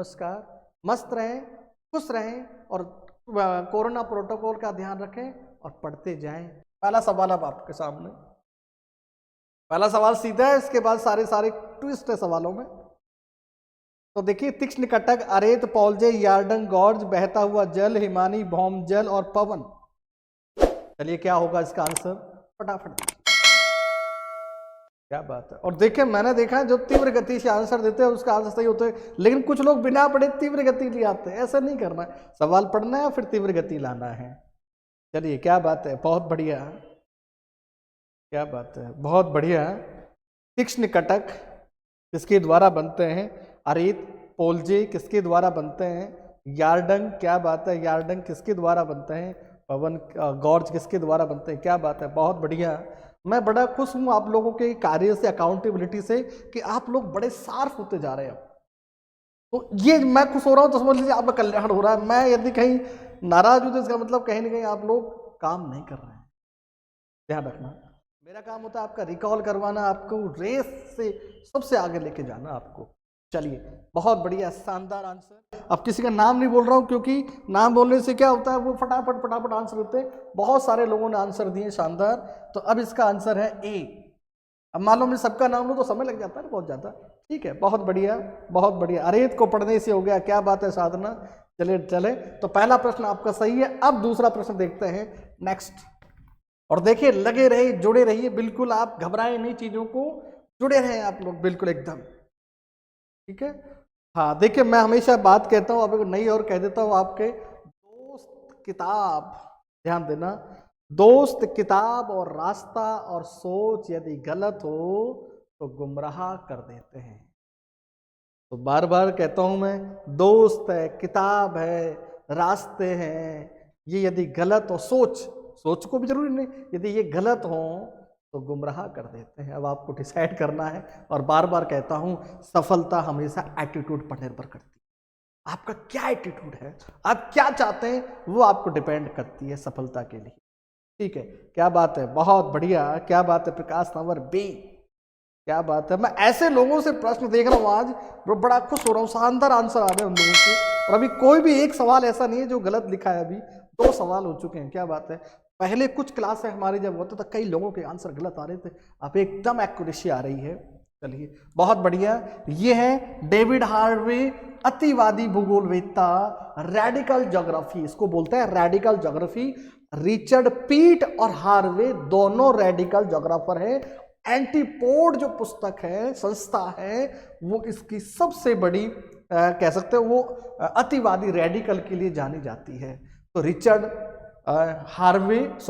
नमस्कार। मस्त रहें, खुश रहें और कोरोना प्रोटोकॉल का ध्यान रखें और पढ़ते जाएं। पहला सवाल अब आपके सामने। पहला सवाल सीधा है, इसके बाद सारे सारे ट्विस्ट है सवालों में। तो देखिए, तीक्ष्ण कटक, अरेत, पौलजे, यार्डन, गॉर्ज, बहता हुआ जल, हिमानी, भौम जल और पवन। चलिए, क्या होगा इसका आंसर? फटाफट। क्या बात है। और देखिए, मैंने देखा है जो तीव्र गति से आंसर देते हैं उसका आंसर सही होता है, लेकिन कुछ लोग बिना पढ़े तीव्र गति ले आते हैं। ऐसा नहीं करना है, सवाल पढ़ना है फिर तीव्र गति लाना है। चलिए, क्या बात है, बहुत बढ़िया। क्या बात है, बहुत बढ़िया। तीक्ष्ण कटक किसके द्वारा बनते हैं? अरेत, पोलजे किसके द्वारा बनते हैं? यार्डंग, क्या बात है, यार्डंग किसके द्वारा बनते हैं? पवन, गॉर्ज किसके द्वारा बनते हैं? क्या बात है, बहुत बढ़िया। मैं बड़ा खुश हूं आप लोगों के कार्य से, अकाउंटेबिलिटी से, कि आप लोग बड़े शार्प होते जा रहे हैं। तो ये मैं खुश हो रहा हूं तो समझ लीजिए आपका कल्याण हो रहा है। मैं यदि कहीं नाराज हूं तो इसका मतलब कहीं ना कहीं आप लोग काम नहीं कर रहे हैं। ध्यान रखना, मेरा काम होता है आपका रिकॉल करवाना, आपको रेस से सबसे आगे लेके जाना आपको। चलिए, बहुत बढ़िया, शानदार आंसर। अब किसी का नाम नहीं बोल रहा हूं, क्योंकि नाम बोलने से क्या होता है, वो फटाफट फटाफट आंसर देते हैं। बहुत सारे लोगों ने आंसर दिए, शानदार। तो अब इसका आंसर है ए। अब मान लो मैं सबका नाम लूं तो समय लग जाता है बहुत ज्यादा। ठीक है, बहुत बढ़िया, बहुत बढ़िया। अरेत को पढ़ने से हो गया, क्या बात है साधना। चले चले, तो पहला प्रश्न आपका सही है। अब दूसरा प्रश्न देखते हैं, नेक्स्ट। और देखिए, लगे रहिए, जुड़े रहिए, बिल्कुल आप घबराएं नहीं, चीजों को जुड़े रहें आप लोग बिल्कुल एकदम। ठीक है, हाँ। देखिए, मैं हमेशा बात कहता हूं, अब एक नई और कह देता हूं आपके, दोस्त किताब, ध्यान देना, दोस्त किताब और रास्ता और सोच यदि गलत हो तो गुमराह कर देते हैं। तो बार बार कहता हूं मैं, दोस्त है, किताब है, रास्ते हैं, ये यदि गलत हो, सोच को भी जरूरी नहीं, यदि ये गलत हो तो गुमराह कर देते हैं। अब आपको डिसाइड करना है। और बार बार कहता हूं, सफलता हमेशा एटीट्यूड पर निर्भर करती है। आपका क्या एटीट्यूड है, आप क्या चाहते हैं, वो आपको डिपेंड करती है सफलता के लिए। ठीक है, क्या बात है, बहुत बढ़िया, क्या बात है प्रकाश नंबर बी। क्या बात है, मैं ऐसे लोगों से प्रश्न देख रहा हूं आज, बड़ा खुश हो रहा हूं, शानदार आंसर आ रहे हैं उन लोगों के। और अभी कोई भी एक सवाल ऐसा नहीं है जो गलत लिखा है। अभी 2 सवाल हो चुके हैं, क्या बात है। पहले कुछ क्लास है हमारी जब होता था, कई लोगों के आंसर गलत आ रहे थे, अब एकदम एक्यूरेसी आ रही है। चलिए, बहुत बढ़िया। ये है डेविड हार्वे, अतिवादी भूगोलवेत्ता, रेडिकल ज्योग्राफी इसको बोलते हैं, रेडिकल ज्योग्राफी। रिचर्ड पीट और हार्वे दोनों रेडिकल ज्योग्राफर है। एंटीपोड जो पुस्तक है, संस्था है, वो इसकी सबसे बड़ी कह सकते हैं, वो अतिवादी रेडिकल के लिए जानी जाती है। तो रिचर्ड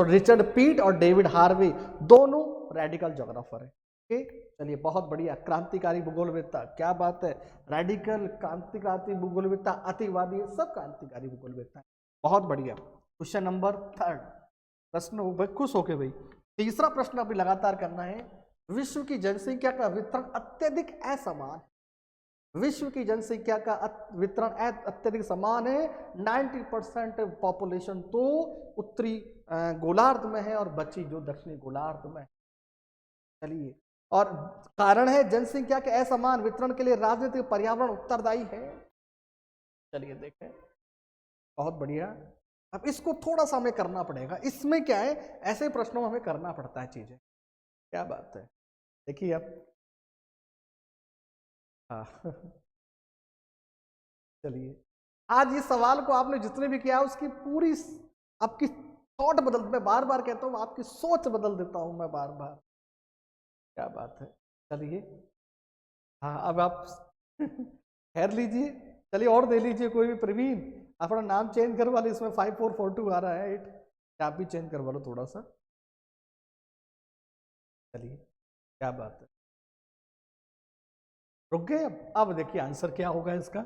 रिचर्ड पीट और डेविड हार्वे दोनों रेडिकल ज्योग्राफर है। ओके, चलिए, बहुत बढ़िया। क्रांतिकारी भूगोलवेत्ता, क्या बात है, रेडिकल, क्रांतिकारी भूगोलवेत्ता, अतिवादी, सब क्रांतिकारी भूगोलवेत्ता। बहुत बढ़िया। क्वेश्चन नंबर 3, प्रश्न हो भाई, खुश होके भाई। तीसरा प्रश्न अभी लगातार करना है। विश्व की जनसंख्या का वितरण अत्यधिक असमान, विश्व की जनसंख्या का वितरण अत्यधिक समान है। 90% पॉपुलेशन तो उत्तरी गोलार्ध में है और बची जो दक्षिणी गोलार्ध में है। चलिए, और कारण है जनसंख्या के असमान वितरण के लिए राजनीतिक पर्यावरण उत्तरदायी है। चलिए देखें, बहुत बढ़िया। अब इसको थोड़ा सा हमें करना पड़ेगा। इसमें क्या है, ऐसे प्रश्नों में हमें करना पड़ता है चीजें। क्या बात है, देखिए अब, हाँ चलिए, आज इस सवाल को आपने जितने भी किया उसकी पूरी आपकी थॉट बदल, मैं बार बार कहता हूं आपकी सोच बदल देता हूं मैं बार बार। क्या बात है, चलिए, हाँ अब आप खैर लीजिए। चलिए, और दे लीजिए कोई भी। प्रवीण, अपना नाम चेंज करवा लो, इसमें 5442 आ रहा है 8, आप भी चेंज करवा लो थोड़ा सा। चलिए, क्या बात है, रुक गए। अब देखिए आंसर क्या होगा इसका।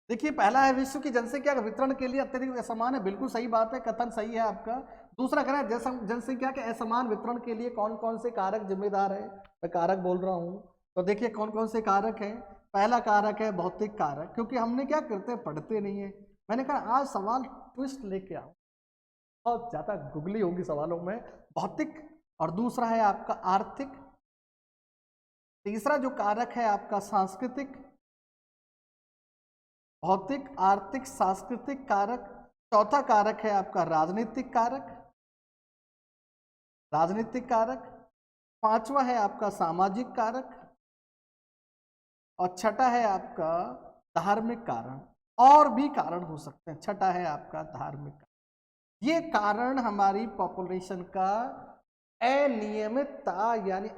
देखिए, पहला है विश्व की जनसंख्या का वितरण के लिए अत्यधिक असमान है, बिल्कुल सही बात है, कथन सही है आपका। दूसरा कहना है जनसंख्या के असमान वितरण के लिए कौन कौन से कारक जिम्मेदार है, मैं कारक बोल रहा हूं। तो देखिए, कौन कौन से कारक हैं। पहला कारक है भौतिक कारक, क्योंकि हमने क्या करते हैं, पढ़ते नहीं है। मैंने कहा आज सवाल ट्विस्ट लेके आओ, बहुत ज्यादा गुगली होगी सवालों में। भौतिक, और दूसरा है आपका आर्थिक, तीसरा जो कारक है आपका सांस्कृतिक, भौतिक, आर्थिक, सांस्कृतिक कारक। चौथा कारक है आपका राजनीतिक कारक, राजनीतिक कारक। पांचवा है आपका सामाजिक कारक और छठा है आपका धार्मिक कारण। और भी कारण हो सकते हैं। छठा है आपका धार्मिक कारण। ये कारण हमारी पॉपुलेशन का अनियमितता यानी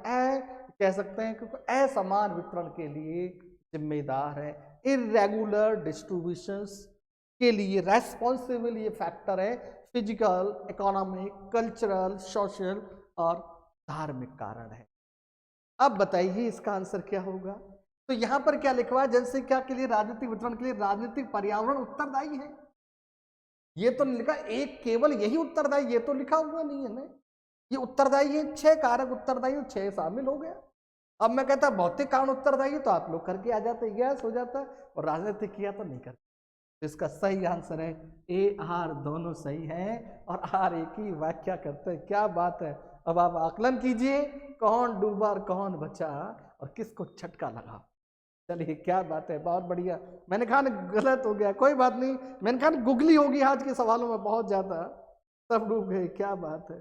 कह सकते हैं क्योंकि असमान वितरण के लिए जिम्मेदार है। इरेगुलर डिस्ट्रीब्यूशंस के लिए रेस्पॉन्सिबल ये फैक्टर है फिजिकल, इकोनॉमिक, कल्चरल, सोशल और धार्मिक कारण है। अब बताइए इसका आंसर क्या होगा। तो यहां पर क्या लिखा हुआ है, जनसंख्या के लिए राजनीतिक वितरण के लिए राजनीतिक पर्यावरण उत्तरदायी है। ये तो नहीं लिखा एक केवल यही उत्तरदायी, ये तो लिखा हुआ नहीं है ना। ये उत्तरदायी है, 6 कारक उत्तरदायी, 6 शामिल हो गया। अब मैं कहता भौतिक कारण उत्तरदायी तो आप लोग करके आ जाते, यस हो जाता, और राजनीतिक किया तो नहीं करते। तो इसका सही आंसर है ए आर, दोनों सही हैं और आर एक ही व्याख्या करते हैं। क्या बात है। अब आप आकलन कीजिए कौन डूबा और कौन बचा और किसको छटका लगा। चलिए क्या बात है, बहुत बढ़िया। मैंने कहा ना गलत हो गया, कोई बात नहीं। मैंने कहा गुगली होगी आज के सवालों में बहुत ज्यादा, सब डूब गए। क्या बात है।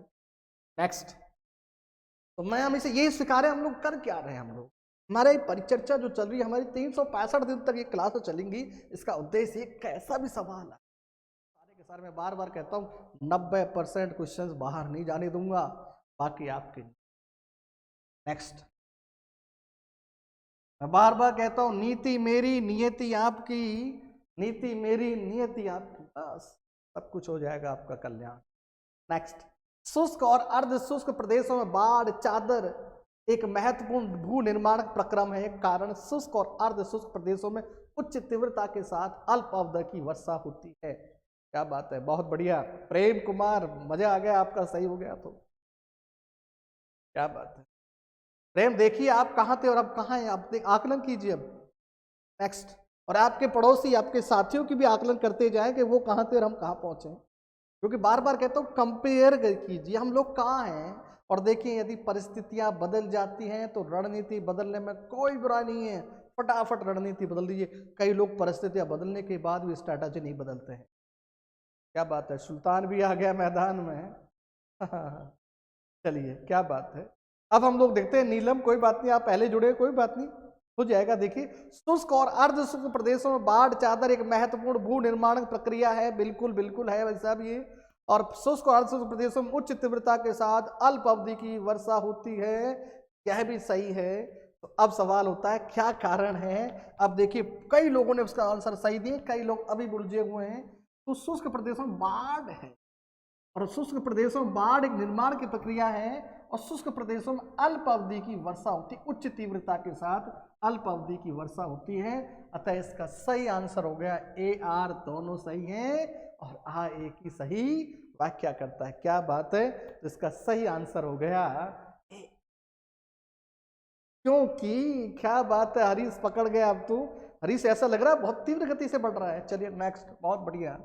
नेक्स्ट। तो मैं हमेशा यही सिखा रहे हैं, हम लोग कर क्या रहे हैं। हम लोग हमारी परिचर्चा जो चल रही है, हमारी 365 दिन तक ये क्लास चलेंगी। इसका उद्देश्य ये कैसा भी सवाल है सारे के सारे, मैं बार बार कहता हूँ 90% क्वेश्चंस बाहर नहीं जाने दूंगा, बाकी आपके। नेक्स्ट। मैं बार बार कहता हूं नीति मेरी नियति आपकी, नीति मेरी नियति आपकी, बस सब कुछ हो जाएगा आपका कल्याण। नेक्स्ट। शुष्क और अर्ध शुष्क प्रदेशों में बाढ़ चादर एक महत्वपूर्ण भू निर्माण प्रक्रम है। कारण शुष्क और अर्ध शुष्क प्रदेशों में उच्च तीव्रता के साथ अल्प अवधि की वर्षा होती है। क्या बात है, बहुत बढ़िया प्रेम कुमार, मजा आ गया आपका, सही हो गया तो। क्या बात है प्रेम, देखिए आप कहाँ थे और अब कहाँ हैं, आप आकलन कीजिए अब। नेक्स्ट। और आपके पड़ोसी, आपके साथियों की भी आकलन करते जाएं कि वो कहाँ थे और हम कहाँ पहुंचे, क्योंकि बार बार कहता हूँ कंपेयर कीजिए हम लोग कहाँ हैं। और देखिए यदि परिस्थितियां बदल जाती हैं तो रणनीति बदलने में कोई बुरा नहीं है, फटाफट रणनीति बदल दीजिए। कई लोग परिस्थितियां बदलने के बाद भी स्ट्रैटेजी नहीं बदलते हैं। क्या बात है, सुल्तान भी आ गया मैदान में। चलिए क्या बात है। अब हम लोग देखते हैं नीलम, कोई बात नहीं, आप पहले जुड़े, कोई बात नहीं, हो जाएगा। देखिए शुष्क और अर्ध शुष्क प्रदेशों में बाढ़ चादर एक महत्वपूर्ण भू निर्माण प्रक्रिया है। बिल्कुल बिल्कुल है वैसा भी ये। और शुष्क और अर्ध शुष्क प्रदेशों में उच्च तीव्रता के साथ अल्प अवधि की वर्षा होती है, यह भी सही है। तो अब सवाल होता है क्या कारण है। अब देखिए कई लोगों ने उसका आंसर सही दिए, कई लोग अभी उलझे हुए हैं। तो शुष्क प्रदेशों में बाढ़ है और शुष्क प्रदेशों में बाढ़ एक निर्माण की प्रक्रिया है और शुष्क प्रदेशों में अल्प अवधि की वर्षा होती है, उच्च तीव्रता के साथ अल्प अवधि की वर्षा होती है। अतः इसका सही आंसर हो गया ए आर, दोनों सही हैं और आ एक ही सही व्याख्या करता है। क्या बात है। तो इसका सही आंसर हो गया ए। क्योंकि क्या बात है, हरीश पकड़ गया। अब तो हरीश ऐसा लग रहा है बहुत तीव्र गति से बढ़ रहा है। चलिए नेक्स्ट, बहुत बढ़िया।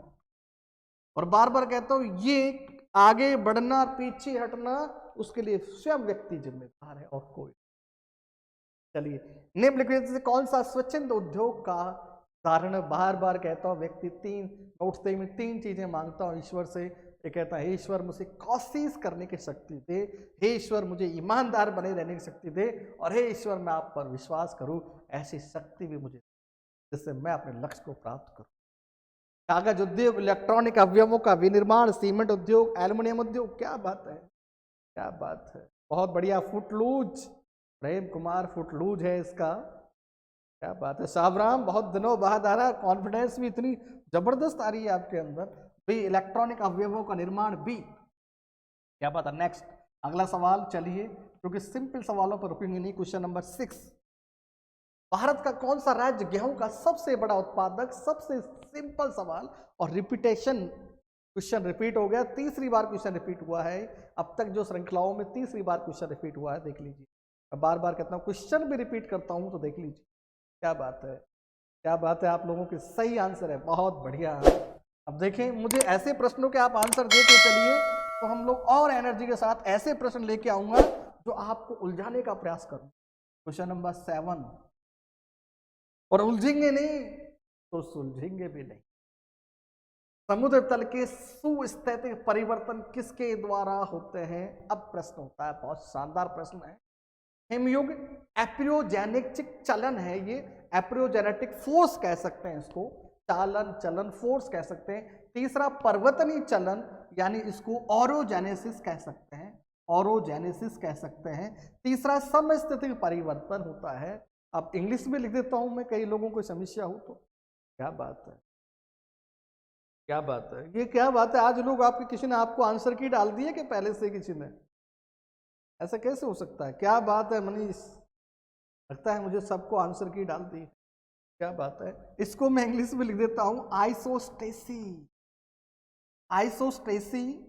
और बार बार कहता हूं ये आगे बढ़ना पीछे हटना उसके लिए स्वयं व्यक्ति जिम्मेदार है और कोई। चलिए निम्नलिखित से कौन सा स्वच्छंद उद्योग का उदाहरण है। बार बार कहता हूं व्यक्ति उठते ही मैं 3 चीजें मांगता हूं ईश्वर से। ये कहता है हे ईश्वर मुझे कोशिश करने की शक्ति दे, हे ईश्वर मुझे ईमानदार बने रहने की शक्ति दे, और हे ईश्वर मैं आप पर विश्वास करूं, ऐसी शक्ति भी मुझे जिससे मैं अपने लक्ष्य को प्राप्त करूं। कागज उद्योग, इलेक्ट्रॉनिक अवयवों का विनिर्माण, सीमेंट उद्योग, एल्युमिनियम उद्योग। क्या बात है, क्या बात है, बहुत बढ़िया। फुटलूज, प्रेम कुमार फुटलूज है इसका। क्या बात है साबराम, बहुत दिनों बाद आ रहा, कॉन्फिडेंस भी इतनी जबरदस्त आ रही है आपके अंदर। भी इलेक्ट्रॉनिक अवयवों का निर्माण भी। क्या बात है। नेक्स्ट अगला सवाल, चलिए क्योंकि सिंपल सवालों पर रुकेंगे नहीं। Question number 6। भारत का कौन सा राज्य गेहूं का सबसे बड़ा उत्पादक। सबसे सिंपल सवाल और रिपीटेशन, क्वेश्चन रिपीट हो गया, तीसरी बार क्वेश्चन रिपीट हुआ है अब तक जो श्रृंखलाओं में, तीसरी बार क्वेश्चन रिपीट हुआ है। देख लीजिए, मैं बार बार कहता हूं क्वेश्चन भी रिपीट करता हूं तो देख लीजिए। क्या बात है, क्या बात है, आप लोगों के सही आंसर है, बहुत बढ़िया। अब देखें मुझे ऐसे प्रश्नों के आप आंसर देते चलिए तो हम लोग और एनर्जी के साथ ऐसे प्रश्न लेके आऊंगा जो आपको उलझाने का प्रयास करूं। क्वेश्चन नंबर 7, और उलझेंगे नहीं, तो सुलझेंगे भी नहीं। समुद्र तल के सुस्थितिक परिवर्तन किसके द्वारा होते हैं? अब प्रश्न होता है, बहुत शानदार प्रश्न है। हिमयुग एप्रियोजेनेटिक चलन है, ये एप्रियोजेनेटिक फोर्स कह सकते हैं इसको, चालन चलन फोर्स कह सकते हैं। तीसरा पर्वतनीय चलन, यानी इसको ओरोजेनेसिस कह सकते हैं, ओरोजेनेसिस कह सकते हैं। तीसरा समस्थितिक परिवर्तन होता है। अब इंग्लिश में लिख देता हूं मैं, कई लोगों को समस्या हो तो। क्या बात है, क्या बात है, ये क्या बात है, आज लोग आपके किसी ने आपको आंसर की डाल दी है कि पहले से किसी ने? ऐसा कैसे हो सकता है? क्या बात है मनीष, लगता है मुझे सबको आंसर की डाल दी। क्या बात है, इसको मैं इंग्लिश में लिख देता हूं, आइसोस्टेसी। आइसोस्टेसी,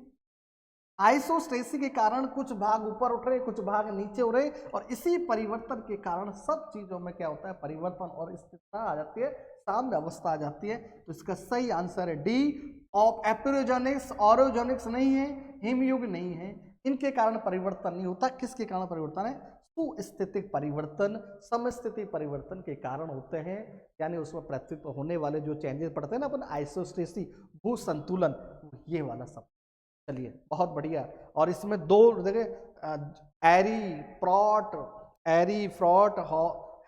आइसोस्टेसी के कारण कुछ भाग ऊपर उठ रहे, कुछ भाग नीचे उठ रहे, और इसी परिवर्तन के कारण सब चीजों में क्या होता है? परिवर्तन और स्थिरता आ जाती है, साम्य अवस्था आ जाती है। तो इसका सही आंसर है डी ऑफ एप्रियोजेनिक्स। ओरोजेनिक्स नहीं है, हिमयुग नहीं है, इनके कारण परिवर्तन नहीं होता। किसके कारण परिवर्तन है? सुस्थितिक परिवर्तन, समस्थिति परिवर्तन के कारण होते हैं, यानी उसमें पृथ्वी पर होने वाले जो चेंजेस पड़ते हैं ना अपन, आइसोस्टेसी, भू संतुलन, ये वाला सब। चलिए बहुत बढ़िया। और इसमें दो जगह एरी फ्रॉट, एरी फ्रॉट,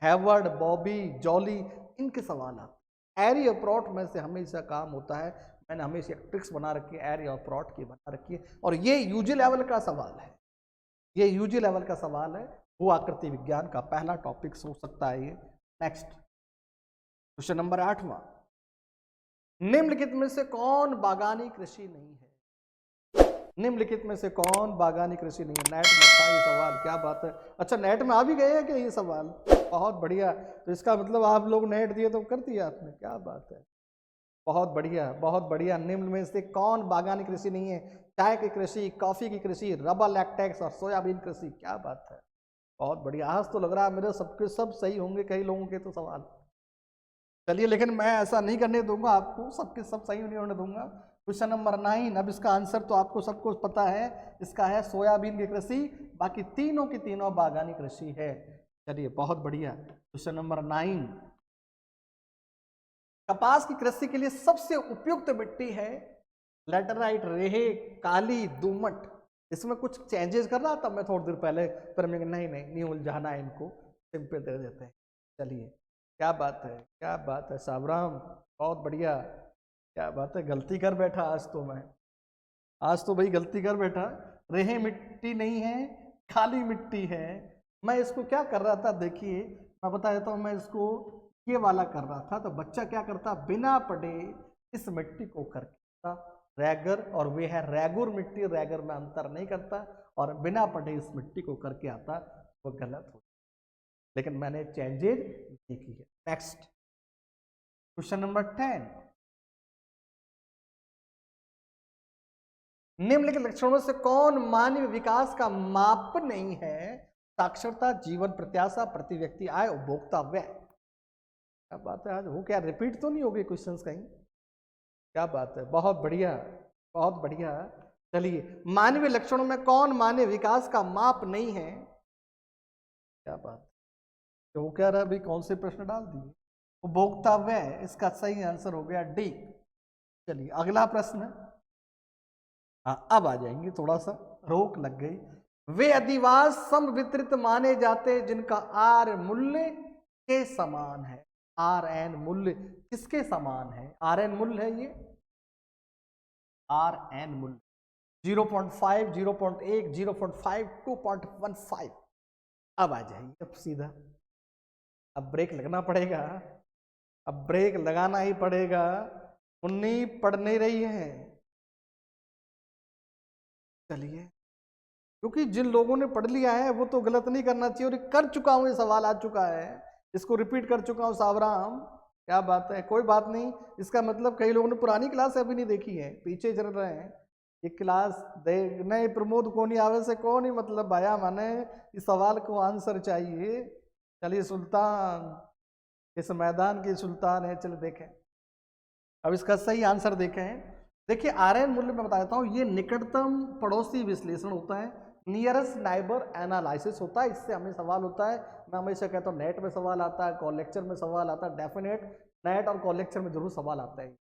हैवर्ड, बॉबी, जॉली, इनके सवाल आते। एरी और फ्रॉट में से हमेशा काम होता है, मैंने हमेशा एक ट्रिक्स बना रखी है एरी और फ्रॉट की बना रखी है, और ये यूजी लेवल का सवाल है, ये यूजी लेवल का सवाल है, भू आकृति विज्ञान का पहला टॉपिक हो सकता है ये। नेक्स्ट क्वेश्चन नंबर 8वां, निम्नलिखित में से कौन बागानी कृषि नहीं है? निम्नलिखित में से कौन बागानी कृषि नहीं है? नेट में था ये सवाल, क्या बात है। अच्छा नेट में आ भी गए हैं क्या ये सवाल? बहुत बढ़िया, तो इसका मतलब आप लोग नेट दिए तो कर दिया आपने, क्या बात है, बहुत बढ़िया बहुत बढ़िया। निम्न में से कौन बागानी कृषि नहीं है? चाय की कृषि, कॉफी की कृषि, रबर लैक्टेक्स और सोयाबीन कृषि। क्या बात है, बहुत बढ़िया। आज तो लग रहा है मेरे सबके सब सही होंगे, कई लोगों के तो सवाल। चलिए, लेकिन मैं ऐसा नहीं करने दूंगा आपको, सबके सब सही नहीं होने दूंगा। क्वेश्चन नंबर 9, अब इसका आंसर तो आपको सबको पता है, इसका है सोयाबीन की कृषि, बाकी तीनों की तीनों बागानी कृषि है। चलिए बहुत बढ़िया। क्वेश्चन नंबर 9, कपास की कृषि के लिए सबसे उपयुक्त मिट्टी है लैटेराइट, रेहे, काली, दोमट। इसमें कुछ चेंजेस कर रहा था मैं थोड़ी देर पहले, पर मैं नहीं उलझाना है इनको, सिंपल दे देते हैं। चलिए, क्या बात है, क्या बात है साबराम, बहुत बढ़िया, क्या बात है, गलती कर बैठा आज तो मैं, आज तो भाई गलती कर बैठा। रेहे मिट्टी नहीं है, खाली मिट्टी है। मैं इसको क्या कर रहा था, देखिए मैं बता देता हूँ, मैं इसको ये वाला कर रहा था, तो बच्चा क्या करता, बिना पढ़े इस मिट्टी को करता रैगर, और वे है रैगुर मिट्टी, रैगर में अंतर नहीं करता, और बिना पढ़े इस मिट्टी को करके आता, वो गलत हो, लेकिन मैंने चेंजेज नहीं की है। नेक्स्ट क्वेश्चन नंबर 10, निम्नलिखित लक्षणों से कौन मानव विकास का माप नहीं है? साक्षरता, जीवन प्रत्याशा, प्रति व्यक्ति आय, उपभोक्ता व्यय। क्या बात है, आज वो क्या रिपीट तो नहीं हो गई क्वेश्चंस कहीं? क्या बात है, बहुत बढ़िया बहुत बढ़िया। चलिए, मानवीय लक्षणों में कौन मानव विकास का माप नहीं है? क्या बात, तो वो कह रहा है भाई कौन से प्रश्न डाल दिए? उपभोक्ता व्यय, इसका सही आंसर हो गया डी। चलिए अगला प्रश्न, हाँ अब आ जाएंगे, थोड़ा सा रोक लग गई। वे अधिवास समवितरित माने जाते जिनका आर मूल्य के समान है। आर एन मूल्य किसके समान है? आर एन मूल्य है ये, आर एन मूल्य 0.5, 0.1, 0.5, 2.15। अब आ जाइए, अब सीधा, अब ब्रेक लगना पड़ेगा, अब ब्रेक लगाना ही पड़ेगा, उन्नी पढ़ नहीं रही है। चलिए, क्योंकि जिन लोगों ने पढ़ लिया है वो तो गलत नहीं करना चाहिए, और कर चुका हूं, ये सवाल आ चुका है, इसको रिपीट कर चुका हूं सावराम। क्या बात है, कोई बात नहीं, इसका मतलब कई लोगों ने पुरानी क्लास अभी नहीं देखी है, पीछे चल रहे हैं। ये क्लास देखने प्रमोद को नहीं आवे से कौन ही मतलब भाया, माने इस सवाल को आंसर चाहिए। चलिए सुल्तान, इस मैदान के सुल्तान है, चलिए देखें अब इसका सही आंसर देखें। देखिए आर एन मूल्य में बता देता हूँ, ये निकटतम पड़ोसी विश्लेषण होता है, नियरेस्ट नाइबर एनालिसिस होता है, इससे हमें सवाल होता है। मैं हमेशा कहता हूँ नेट में सवाल आता है, कॉल लेक्चर में सवाल आता है, डेफिनेट नेट और कॉल लेक्चर में जरूर सवाल आता है।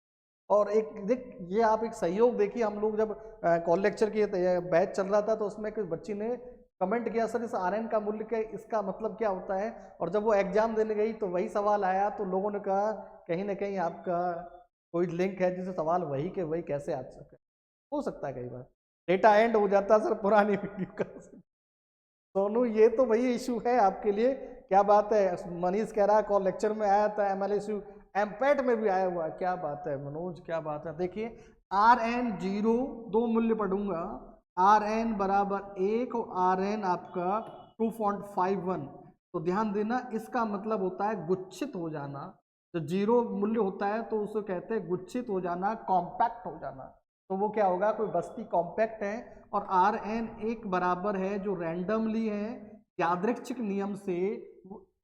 और एक देख, ये आप एक सहयोग देखिए, हम लोग जब कॉल लेक्चर की बैच चल रहा था तो उसमें कुछ बच्ची ने कमेंट किया, सर इस आर एन का मूल्य क्या, इसका मतलब क्या होता है। और जब वो एग्जाम देने गई तो वही सवाल आया, तो लोगों ने कहा कहीं ना कहीं आपका कोई लिंक है जिससे सवाल वही के वही कैसे आ सके। हो सकता है कई बार डेटा एंड हो जाता है सर पुरानी वीडियो का। सोनू ये तो वही इशू है आपके लिए, क्या बात है। मनीष कह रहा है कॉल लेक्चर में आया था, एमएल इशू एमपेट में भी आया हुआ है, क्या बात है मनोज, क्या बात है। देखिए आर एन 0 दो मूल्य पढ़ूंगा, आर एन बराबर 1 और आर एन आपका 2.51। तो ध्यान देना इसका मतलब होता है गुच्छित हो जाना। जो 0 मूल्य होता है तो उसे कहते हैं गुच्छित हो जाना, कॉम्पैक्ट हो जाना। तो वो क्या होगा, कोई बस्ती कॉम्पैक्ट है। और आर एन एक बराबर है जो रैंडमली है, यादृच्छिक नियम से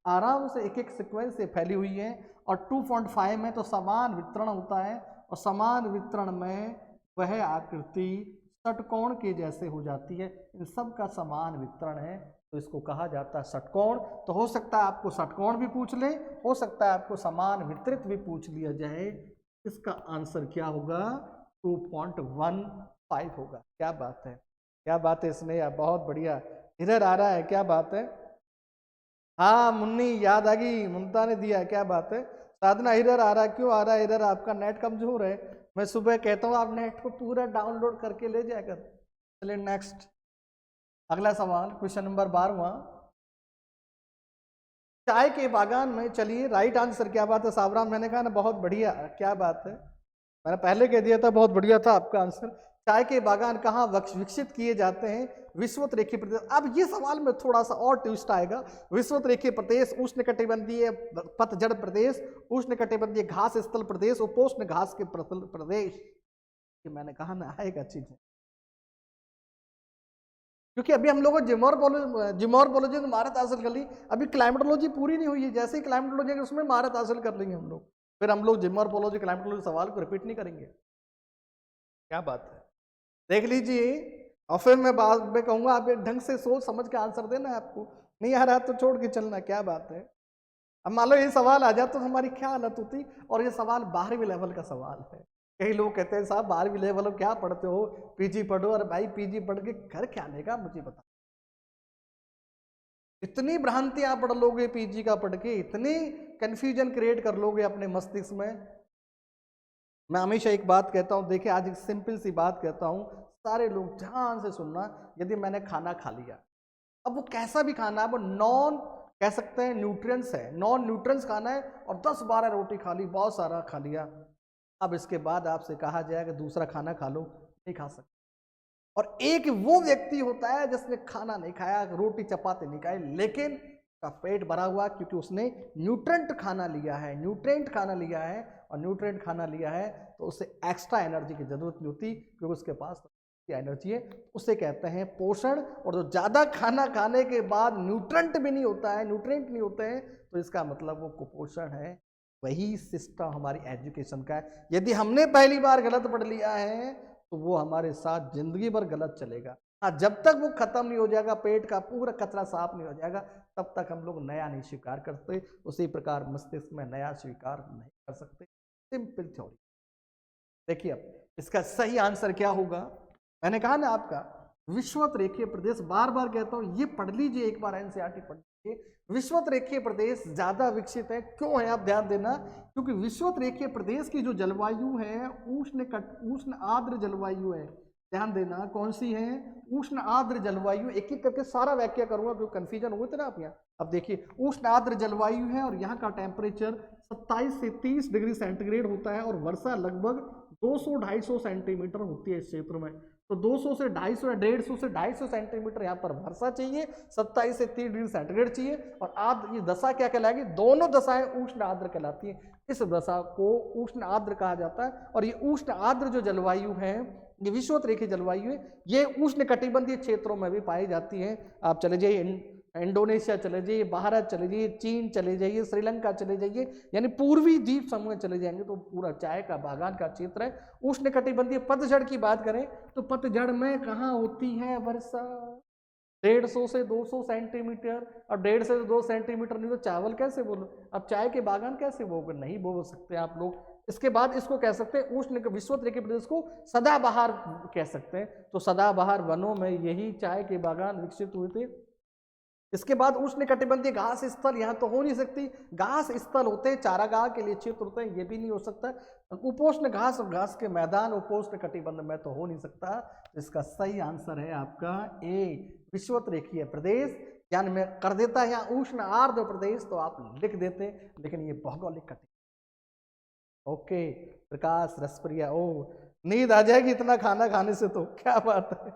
आराम से एक एक सीक्वेंस से फैली हुई है। और 2.5 में तो समान वितरण होता है, और समान वितरण में वह आकृति षटकोण के जैसे हो जाती है। इन सब का समान वितरण है तो इसको कहा जाता है षटकोण। तो हो सकता है आपको षटकोण भी पूछ ले, हो सकता है आपको समान वितरित भी पूछ लिया जाए। इसका आंसर क्या होगा, 2.15 होगा। क्या बात है, क्या बात है इसमें यार, बहुत बढ़िया इधर आ रहा है, क्या बात है। हाँ मुन्नी याद आ गई, ममता ने दिया, क्या बात है। साधना इधर आ रहा है, क्यों आ रहा है इधर, आपका नेट कमजोर है। मैं सुबह कहता हूँ आप नेट को पूरा डाउनलोड करके ले जाकर। चलिए नेक्स्ट, अगला सवाल क्वेश्चन नंबर 12वां, चाय के बागान में। चलिए राइट आंसर, क्या बात है सावराम, मैंने कहा ना बहुत बढ़िया, क्या बात है, मैंने पहले कह दिया था बहुत बढ़िया था आपका आंसर। चाय के बागान कहाँ विकसित किए जाते हैं, विषुवत रेखीय प्रदेश। अब ये सवाल में थोड़ा सा और ट्विस्ट आएगा। विषुवत रेखीय प्रदेश, उष्णकटिबंधीय पतझड़ प्रदेश, उष्णकटिबंधीय घास स्थल प्रदेश, उपोष्ण घास के प्रदेश। ये मैंने कहा ना आएगा चीजें, क्योंकि अभी हम लोगों जिमोर्फोलॉजी में महारत हासिल कर ली, अभी क्लाइमेटोलॉजी पूरी नहीं हुई है। जैसे ही क्लाइमेटोलॉजी उसमें महारत हासिल कर लेंगे हम लोग, फिर हम लोग जिमोर्फोलॉजी क्लाइमेटोलॉजी सवाल को रिपीट नहीं करेंगे। क्या बात है, देख लीजिए। और फिर मैं बाद में कहूंगा आप ढंग से सोच समझ के आंसर देना है, आपको नहीं आ रहा तो छोड़ के चलना। क्या बात है, अब मान लो ये सवाल आ जाए तो हमारी क्या हालत होती। और ये सवाल 12वीं लेवल का सवाल है। कई लोग कहते हैं साहब 12वीं लेवल क्या पढ़ते हो, पीजी पढ़ो। और भाई पीजी पढ़ के घर क्या लेगा मुझे बता। इतनी भ्रांति आप पढ़ लोगे पीजी का पढ़ के, इतनी कंफ्यूजन क्रिएट कर लोगे अपने मस्तिष्क में। मैं हमेशा एक बात कहता हूं, देखिए आज एक सिंपल सी बात कहता हूं, सारे लोग ध्यान से सुनना। यदि मैंने खाना खा लिया, अब वो कैसा भी खाना है, वो नॉन कह सकते हैं न्यूट्रिएंट्स है, नॉन न्यूट्रिएंट्स खाना है, और 10-12 रोटी खा ली, बहुत सारा खा लिया। अब इसके बाद आपसे कहा जाए कि दूसरा खाना खा लो, नहीं खा सकते। और एक वो व्यक्ति होता है जिसने खाना नहीं खाया, रोटी चपाती नहीं खाई, लेकिन का पेट भरा हुआ, क्योंकि उसने न्यूट्रेंट खाना लिया है, न्यूट्रेंट खाना लिया है। और न्यूट्रेंट खाना लिया है तो उसे एक्स्ट्रा एनर्जी की जरूरत नहीं होती, क्योंकि उसके पास एनर्जी है। उसे कहते हैं पोषण। और जो ज्यादा खाना खाने के बाद न्यूट्रेंट भी नहीं होता है, न्यूट्रेंट नहीं होते हैं, तो इसका मतलब वो कुपोषण है। वही सिस्टम हमारी एजुकेशन का है। यदि हमने पहली बार गलत पढ़ लिया है तो वो हमारे साथ जिंदगी भर गलत चलेगा। हाँ, जब तक वो खत्म नहीं हो जाएगा, पेट का पूरा कचरा साफ नहीं हो जाएगा, तब तक हम लोग नया नहीं स्वीकार करते। उसी प्रकार मस्तिष्क में नया स्वीकार नहीं कर सकते। Simple theory. देखिए अब इसका सही आंसर क्या होगा, मैंने कहा ना आपका विषुवत रेखीय प्रदेश, बार बार कहता हूं ये पढ़ लीजिए, एक बार एनसीईआरटी पढ़ लीजिए। विषुवत रेखीय प्रदेश ज्यादा विकसित है, क्यों है आप ध्यान देना, क्योंकि विषुवत रेखीय प्रदेश की जो जलवायु है उष्ण आर्द्र जलवायु है। ध्यान देना कौन सी है, उष्ण आर्द्र जलवायु। एक एक करके सारा व्याख्या करूंगा क्योंकि कंफ्यूजन हुए थे ना आप यहाँ। अब देखिए उष्ण आर्द्र जलवायु है, और यहाँ का टेम्परेचर 27 से 30 डिग्री सेंटीग्रेड होता है, और वर्षा लगभग 200-250 सेंटीमीटर होती है इस क्षेत्र में। तो 200 से 250 या 150 से 250 सेंटीमीटर यहाँ पर वर्षा चाहिए, 27 से 30 डिग्री सेंटीग्रेड चाहिए। और आर्द्र ये दशा क्या कहलाएगी, दोनों दशाएं उष्ण आर्द्र कहलाती है। इस दशा को उष्ण आर्द्र कहा जाता है। और ये उष्ण आर्द्र जो जलवायु है, ये विषुवत रेखीय जलवायु है, ये उष्ण कटिबंधीय क्षेत्रों में भी पाई जाती है। आप चले जाइए इंडोनेशिया चले जाइए, भारत चले जाइए, चीन चले जाइए, श्रीलंका चले जाइए, यानी पूर्वी द्वीप समूह चले जाएंगे तो पूरा चाय का बागान का क्षेत्र है। उष्ण कटिबंधीय पतझड़ की बात करें तो पतझड़ में कहाँ होती है वर्षा। 150 से 200 सेंटीमीटर, और 1.5 से 2 सेंटीमीटर नहीं तो चावल कैसे बोलो? अब चाय के बागान कैसे बोगे? नहीं बो सकते आप लोग। इसके बाद इसको कह सकते हैं उष्ण विषुवत रेखीय प्रदेश को सदाबहार कह सकते हैं। तो सदाबहार वनों में यही चाय के बागान विकसित हुए थे। इसके बाद उष्ण कटिबंधीय घास स्थल, यहाँ तो हो नहीं सकती, घास स्थल होते हैं, चारागाह के लिए क्षेत्र होते हैं, ये भी नहीं हो सकता। उपोष्ण घास और घास के मैदान उपोष्ण कटिबंध में तो हो नहीं सकता। इसका सही आंसर है आपका ए, विषुवत रेखीय प्रदेश। यानी मैं कर देता है यहाँ उष्ण आर्द्र प्रदेश, तो आप लिख देते, लेकिन ये भौगोलिक कटिबंध। ओके प्रकाश रसप्रिया, ओ नींद आ जाएगी इतना खाना खाने से, तो क्या बात है,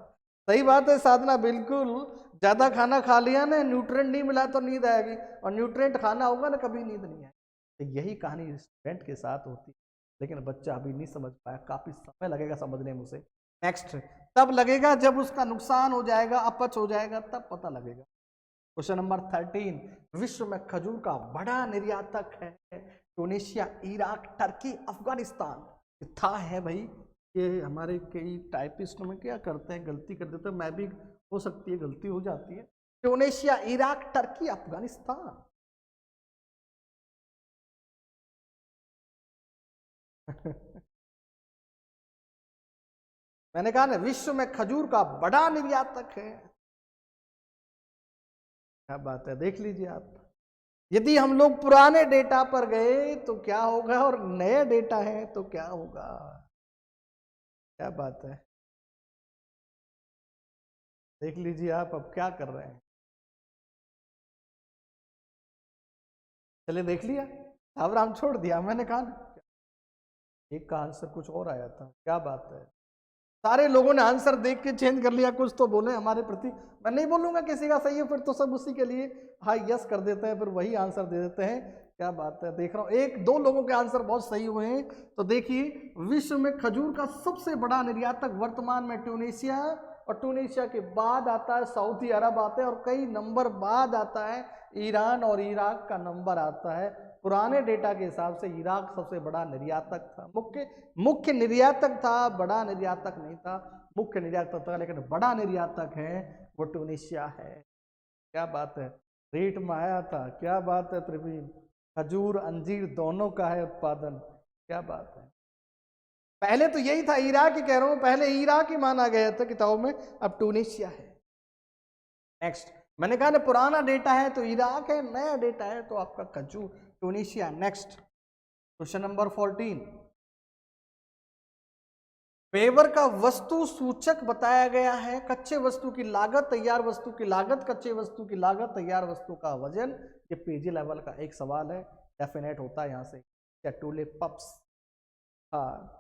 सही बात है साधना, बिल्कुल। ज्यादा खाना खा लिया ना, न्यूट्रिएंट नहीं मिला तो नींद आएगी, और न्यूट्रिएंट खाना होगा ना, कभी नींद नहीं आएगी। तो यही कहानी स्टूडेंट के साथ होती है, लेकिन बच्चा अभी नहीं समझ पाया, काफी समय लगेगा समझने में उसे। नेक्स्ट तब लगेगा जब उसका नुकसान हो जाएगा, अपच हो जाएगा, तब पता लगेगा। क्वेश्चन नंबर 13, विश्व में खजूर का बड़ा निर्यातक है ट्यूनीशिया, इराक, टर्की, अफगानिस्तान। था है भाई, ये हमारे कई टाइपिस्ट में क्या करते हैं, गलती कर देते हैं, मैं भी हो सकती है गलती हो जाती है। Tunisia, Iraq, Turkey, Afghanistan. मैंने कहा ना विश्व में खजूर का बड़ा निर्यातक है। क्या बात है, देख लीजिए आप। यदि हम लोग पुराने डेटा पर गए तो क्या होगा, और नया डेटा है तो क्या होगा। क्या बात है, देख लीजिए आप अब क्या कर रहे हैं। चलिए देख लिया, अब राम छोड़ दिया, मैंने कहा ना एक का आंसर कुछ और आया था। क्या बात है, सारे लोगों ने आंसर देख के चेंज कर लिया, कुछ तो बोले हमारे प्रति। मैं नहीं बोलूंगा किसी का सही है, फिर तो सब उसी के लिए हाँ यस कर देते हैं, फिर वही आंसर दे देते हैं। क्या बात है, देख रहा हूँ एक दो लोगों के आंसर बहुत सही हुए हैं। तो देखिए विश्व में खजूर का सबसे बड़ा निर्यातक वर्तमान में ट्यूनीशिया, और ट्यूनीशिया के बाद आता है सऊदी अरब आता है, और कई नंबर बाद आता है ईरान, और इराक का नंबर आता है। पुराने डेटा के हिसाब से इराक सबसे बड़ा निर्यातक था, मुख्य निर्यातक था, बड़ा निर्यातक नहीं था। मुख्य निर्यातक था लेकिन बड़ा निर्यातक है वो ट्यूनीशिया है। क्या बात है, रेट में आया था। क्या बात है प्रवीण, खजूर अंजीर दोनों का है उत्पादन। क्या बात है, पहले तो यही था इराक ही कह रहा हूं, पहले इराक ही माना गया था किताबों में, अब ट्यूनीशिया है। नेक्स्ट मैंने कहा ना पुराना डेटा है तो इराक है, नया डेटा है तो आपका खजूर ट्यूनीशिया। नेक्स्ट क्वेश्चन नंबर 14, पेवर का वस्तु सूचक बताया गया है, कच्चे वस्तु की लागत, तैयार वस्तु की लागत, कच्चे वस्तु की लागत, तैयार वस्तु का वजन। ये पीजी लेवल का एक सवाल है, डेफिनेट होता है यहाँ से। क्या टूलिप पप्स, हाँ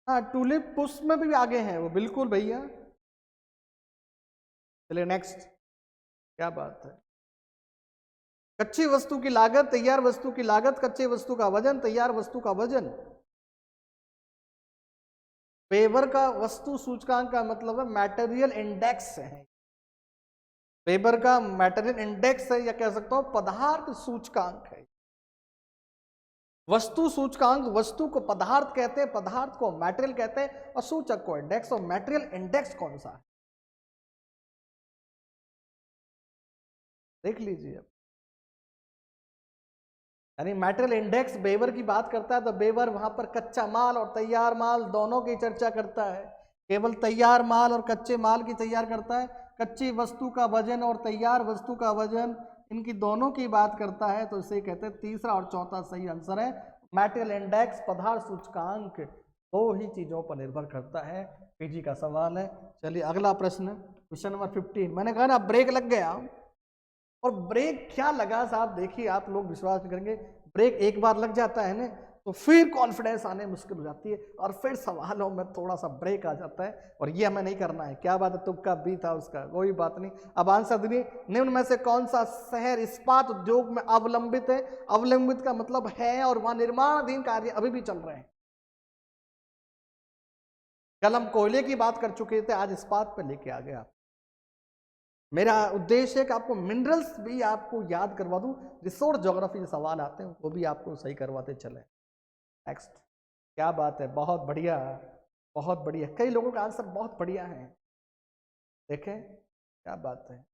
हाँ टूलिप पुष्प में भी आगे हैं वो, बिल्कुल भैया। चलिए नेक्स्ट, क्या बात है, कच्ची वस्तु की लागत, तैयार वस्तु की लागत, कच्चे वस्तु का वजन, तैयार वस्तु का वजन। पेवर का वस्तु सूचकांक का मतलब है मटेरियल इंडेक्स है, पेबर का मटेरियल इंडेक्स है, या कह सकता हूं पदार्थ सूचकांक है। वस्तु सूचकांक वस्तु को पदार्थ कहते हैं, पदार्थ को मटेरियल कहते हैं, और सूचक को इंडेक्स। और मटेरियल इंडेक्स कौन सा है, देख लीजिए अब। यानी मटेरियल इंडेक्स बेवर की बात करता है, तो बेवर वहां पर कच्चा माल और तैयार माल दोनों की चर्चा करता है, केवल तैयार माल और कच्चे माल की तैयार करता है। कच्ची वस्तु का वजन और तैयार वस्तु का वजन, इनकी दोनों की बात करता है, तो इसे कहते हैं। तीसरा और चौथा सही आंसर है मटेरियल इंडेक्स, पदार्थ सूचकांक दो ही चीजों पर निर्भर करता है। पीजी का सवाल है। चलिए अगला प्रश्न, क्वेश्चन नंबर 15। मैंने कहा ना ब्रेक लग गया, और ब्रेक क्या लगा साहब, देखिए आप लोग विश्वास नहीं करेंगे, ब्रेक एक बार लग जाता है ना तो फिर कॉन्फिडेंस आने मुश्किल हो जाती है, और फिर सवालों में थोड़ा सा ब्रेक आ जाता है, और ये हमें नहीं करना है। क्या बात है, तुक्का भी था उसका, कोई बात नहीं। अब आंसर दिए, निम्न में से कौन सा शहर इस्पात उद्योग में अवलंबित है। अवलंबित का मतलब है और वहां निर्माणाधीन कार्य अभी भी चल रहे हैं। कल हम कोयले की बात कर चुके थे, आज इस्पात पे लेके आ गया। मेरा उद्देश्य है कि आपको मिनरल्स भी आपको याद करवा दूं, रिसोर्स ज्योग्राफी के सवाल आते हैं वो भी आपको सही करवाते चले। नेक्स्ट, क्या बात है, बहुत बढ़िया, बहुत बढ़िया। कई लोगों का आंसर बहुत बढ़िया है, देखें क्या बात है,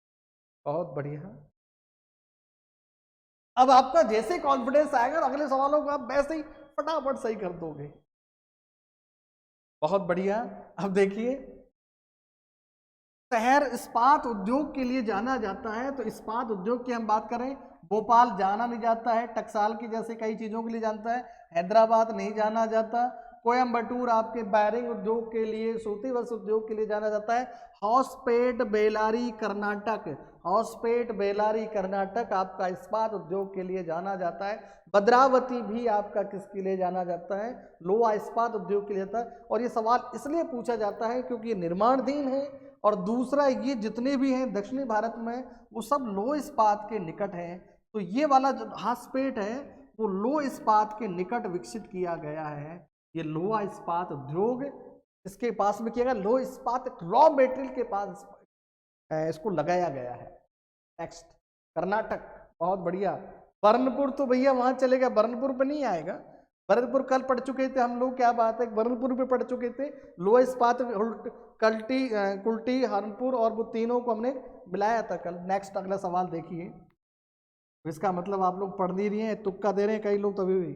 बहुत बढ़िया। अब आपका जैसे कॉन्फिडेंस आएगा अगले सवालों को आप वैसे ही फटाफट सही कर दोगे। बहुत बढ़िया। अब देखिए, शहर इस्पात उद्योग के लिए जाना जाता है, तो इस्पात उद्योग की हम बात करें, भोपाल जाना नहीं जाता है, टकसाल की जैसे कई चीजों के लिए जानता है, हैदराबाद नहीं जाना जाता, कोयम्बटूर आपके बैरिंग उद्योग के लिए, सूती वस्त्र उद्योग के लिए जाना जाता है, हॉसपेट बेलारी कर्नाटक, हॉसपेट बेलारी कर्नाटक आपका इस्पात उद्योग के लिए जाना जाता है। भद्रावती भी आपका किसके लिए जाना जाता है, लोहा इस्पात उद्योग के लिए जाता है। और ये सवाल इसलिए पूछा जाता है क्योंकि ये निर्माणाधीन है, और दूसरा ये जितने भी हैं दक्षिणी भारत में वो सब लोह इस्पात के निकट हैं। तो ये वाला जो हॉसपेट है वो लोह इस्पात के निकट विकसित किया गया है। ये लोहा इस्पात उद्योग इसके पास में किया गया, लोह इस्पात रॉ मेटेरियल के पास इसको लगाया गया है। नेक्स्ट, कर्नाटक, बहुत बढ़िया। बर्नपुर तो भैया वहां चलेगा, बर्नपुर पे नहीं आएगा। बर्नपुर कल पढ़ चुके थे हम लोग, क्या बात है, बर्नपुर पे पढ़ चुके थे। लोहा इस्पात कल्टी कुल्टी हरनपुर और वो तीनों को हमने मिलाया था कल। नेक्स्ट अगला सवाल देखिए, इसका मतलब आप लोग पढ़ नहीं रहे हैं, तुक्का दे रहे हैं कई लोग तो अभी भी।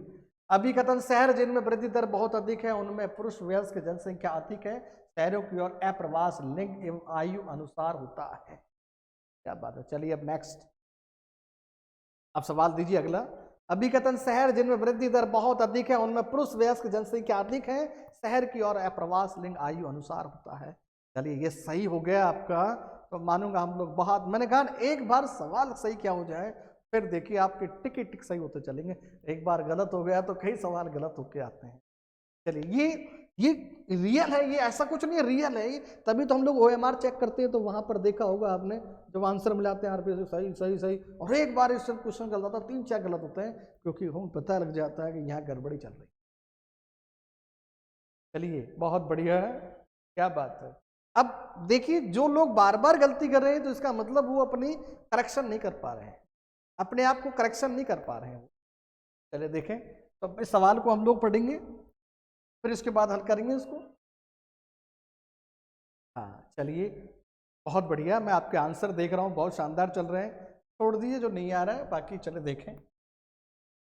अभिकथन, शहर जिनमें वृद्धि दर बहुत अधिक है उनमें पुरुष वयस्क जनसंख्या अधिक है, शहरों की ओर अप्रवास लिंग एवं आयु अनुसार होता है। क्या बात है। चलिए अब नेक्स्ट, अब सवाल दीजिए अगला। अभिकथन, शहर जिनमें वृद्धि दर बहुत अधिक है उनमें पुरुष वयस्क जनसंख्या अधिक है, शहर की ओर अप्रवास लिंग आयु अनुसार होता है। चलिए ये सही हो गया आपका, तो मानूंगा हम लोग बहुत। मैंने कहा एक बार सवाल सही क्या हो जाए फिर देखिए आपके टिक टिक सही होते चलेंगे। एक बार गलत हो गया तो कई सवाल गलत होके आते हैं। चलिए ये रियल है, ये ऐसा कुछ नहीं है, रियल है ये। तभी तो हम लोग OMR चेक करते हैं, तो वहां पर देखा होगा आपने जब आंसर मिलाते हैं आरपी से सही सही सही, और एक बार इससे क्वेश्चन गलत होता है, 3-4 गलत होते हैं, क्योंकि हम पता लग जाता है कि यहाँ गड़बड़ी चल रही। चलिए बहुत बढ़िया है, क्या बात है। अब देखिए जो लोग बार बार गलती कर रहे हैं तो इसका मतलब वो अपनी करेक्शन नहीं कर पा रहे हैं, अपने आप को करेक्शन नहीं कर पा रहे हैं। चलिए देखें, तो इस सवाल को हम लोग पढ़ेंगे फिर इसके बाद हल करेंगे इसको। हाँ चलिए बहुत बढ़िया, मैं आपके आंसर देख रहा हूँ बहुत शानदार चल रहे हैं, छोड़ दीजिए जो नहीं आ रहा है, बाकी चले देखें।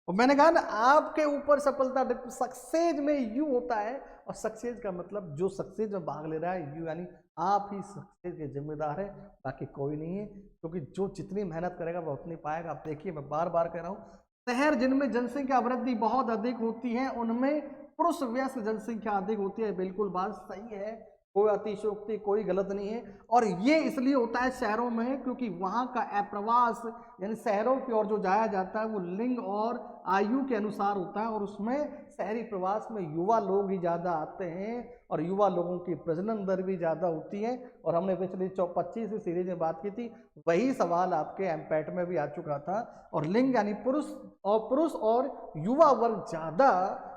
और मैंने कहा ना आपके ऊपर सफलता, सक्सेस में यू होता है, और सक्सेस का मतलब जो सक्सेस में भाग ले रहा है यू, यानी आप ही सक्सेस के जिम्मेदार हैं, बाकी कोई नहीं है, क्योंकि जो जितनी मेहनत करेगा वो उतनी पाएगा। आप देखिए मैं बार बार कह रहा हूँ, शहर जिनमें जनसंख्या वृद्धि बहुत अधिक होती है उनमें पुरुष वयस्क जनसंख्या अधिक होती है। बिल्कुल बात सही है, कोई अतिशयोक्ति कोई गलत नहीं है। और ये इसलिए होता है शहरों में क्योंकि वहां का अप्रवास यानी शहरों की ओर जो जाया जाता है वो लिंग और आयु के अनुसार होता है, और उसमें शहरी प्रवास में युवा लोग ही ज़्यादा आते हैं, और युवा लोगों की प्रजनन दर भी ज़्यादा होती है। और हमने पिछली 25वीं सीरीज में बात की थी, वही सवाल आपके एमपैट में भी आ चुका था। और लिंग यानी पुरुष और युवा वर्ग ज़्यादा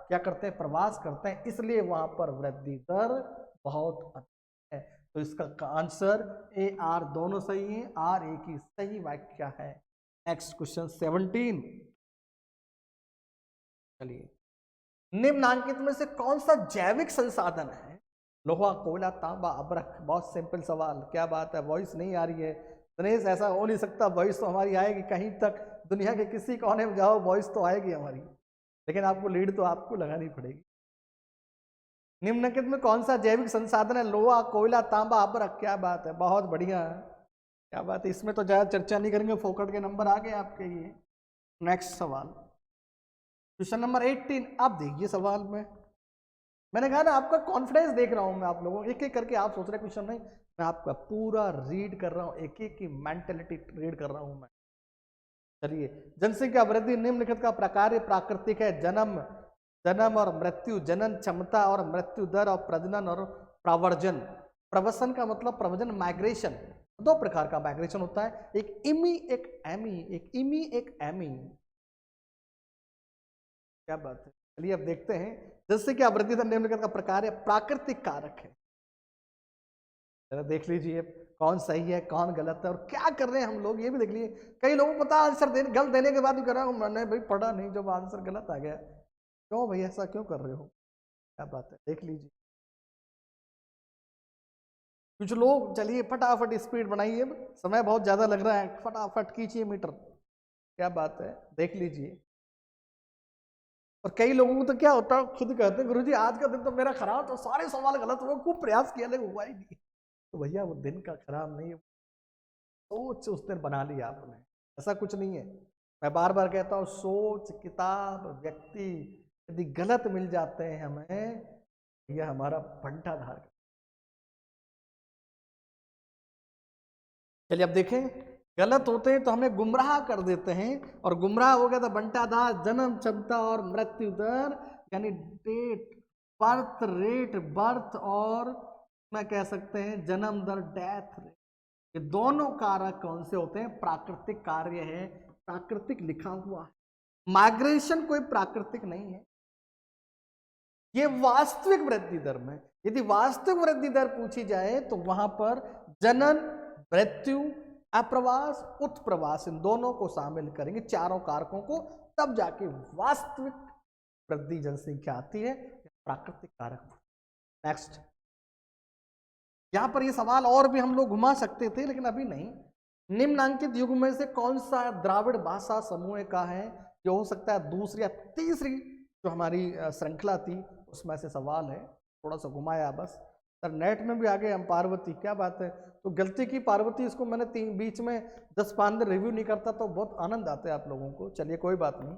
क्या करते हैं, प्रवास करते हैं, इसलिए वहाँ पर वृद्धि दर बहुत अधिक है। तो इसका आंसर AR दोनों सही है, RA की सही व्याख्या है। Next question 17। चलिए, निम्नांकित में से कौन सा जैविक संसाधन है, लोहा कोयला तांबा अब्रक। बहुत सिंपल सवाल, क्या बात है, वॉइस नहीं आ रही है दिनेश, ऐसा हो नहीं सकता, वॉइस तो हमारी आएगी, कहीं तक दुनिया के किसी कोने में जाओ वॉइस तो आएगी हमारी, लेकिन आपको लीड तो आपको लगानी पड़ेगी। निम्नलिखित में कौन सा जैविक संसाधन है, लोहा कोयला तांबा अब्रक। क्या बात है, बहुत बढ़िया, क्या बात है, इसमें तो ज्यादा चर्चा नहीं करेंगे, फोकट के नंबर आ गए आपके ये। नेक्स्ट सवाल, क्वेश्चन नंबर 18। अब देखिए सवाल में मैंने कहा ना आपका कॉन्फिडेंस देख रहा हूं मैं, आप लोगों एक एक करके आप सोच रहे क्वेश्चन नहीं, मैं आपका पूरा रीड कर रहा हूं, एक एक की मेंटेलिटी रीड कर रहा हूं मैं। चलिए, जनसंख्या वृद्धि निम्नलिखित का प्रकार प्राकृतिक है, जन्म और मृत्यु, जनन क्षमता और मृत्यु दर, और प्रजनन और प्रवर्जन। प्रवसन का मतलब प्रवजन, माइग्रेशन। दो प्रकार का माइग्रेशन होता है, एक इमी एक एमी, एक इमी एक एमी। क्या बात है। चलिए अब देखते हैं, जैसे कि वृद्धि दर निम्नलिखित का प्रकार है प्राकृतिक कारक है। जरा देख लीजिए कौन सही है कौन गलत है, और क्या कर रहे हैं हम लोग ये भी देख लीजिए। कई लोगों को पता आंसर गलत देने के बाद भी कर रहा हूँ मैंने भाई पढ़ा नहीं, जब आंसर गलत आ गया, क्यों भाई ऐसा क्यों कर रहे हो, क्या बात है, देख लीजिए। कुछ लोग चलिए फटाफट स्पीड बनाइए, समय बहुत ज्यादा लग रहा है, फटाफट खींचिए मीटर, क्या बात है, देख लीजिए। और कई लोगों को तो क्या होता है, खुद कहते हैं गुरुजी आज का दिन तो मेरा खराब, तो सारे सवाल गलत हुए, खूब प्रयास किया लेकिन हुआ ही नहीं। तो भैया वो दिन का खराब नहीं है, सोच उस दिन बना लिया आपने, ऐसा कुछ नहीं है। मैं बार बार कहता हूँ सोच, किताब, व्यक्ति यदि गलत मिल जाते हैं हमें, यह हमारा बंटाधार। चलिए अब देखें, गलत होते हैं तो हमें गुमराह कर देते हैं, और गुमराह हो गया तो बंटाधार, जन्म क्षमता और मृत्यु दर, यानी डेट, बर्थ रेट, बर्थ, और मैं कह सकते हैं जन्म दर, डेथ रेट। ये दोनों कारक कौन से होते हैं? प्राकृतिक कार्य है, प्राकृतिक लिखा हुआ है। माइग्रेशन कोई प्राकृतिक नहीं है, ये वास्तविक वृद्धि दर में, यदि वास्तविक वृद्धि दर पूछी जाए तो वहां पर जनन, मृत्यु, अप्रवास, उत्प्रवास, इन दोनों को शामिल करेंगे, चारों कारकों को, तब जाके वास्तविक वृद्धि जनसंख्या आती है, प्राकृतिक कारक। नेक्स्ट, यहां पर ये सवाल और भी हम लोग घुमा सकते थे लेकिन अभी नहीं। निम्नांकित युग में से कौन सा द्राविड़ भाषा समूह का है? जो हो सकता है दूसरी या तीसरी जो हमारी श्रृंखला थी उसमें से सवाल है, थोड़ा सा घुमाया बस। सर नेट में भी आ गए हम, पार्वती, क्या बात है, तो गलती की पार्वती, इसको मैंने बीच में 10-5 दिन रिव्यू नहीं करता तो बहुत आनंद आता है आप लोगों को, चलिए कोई बात नहीं।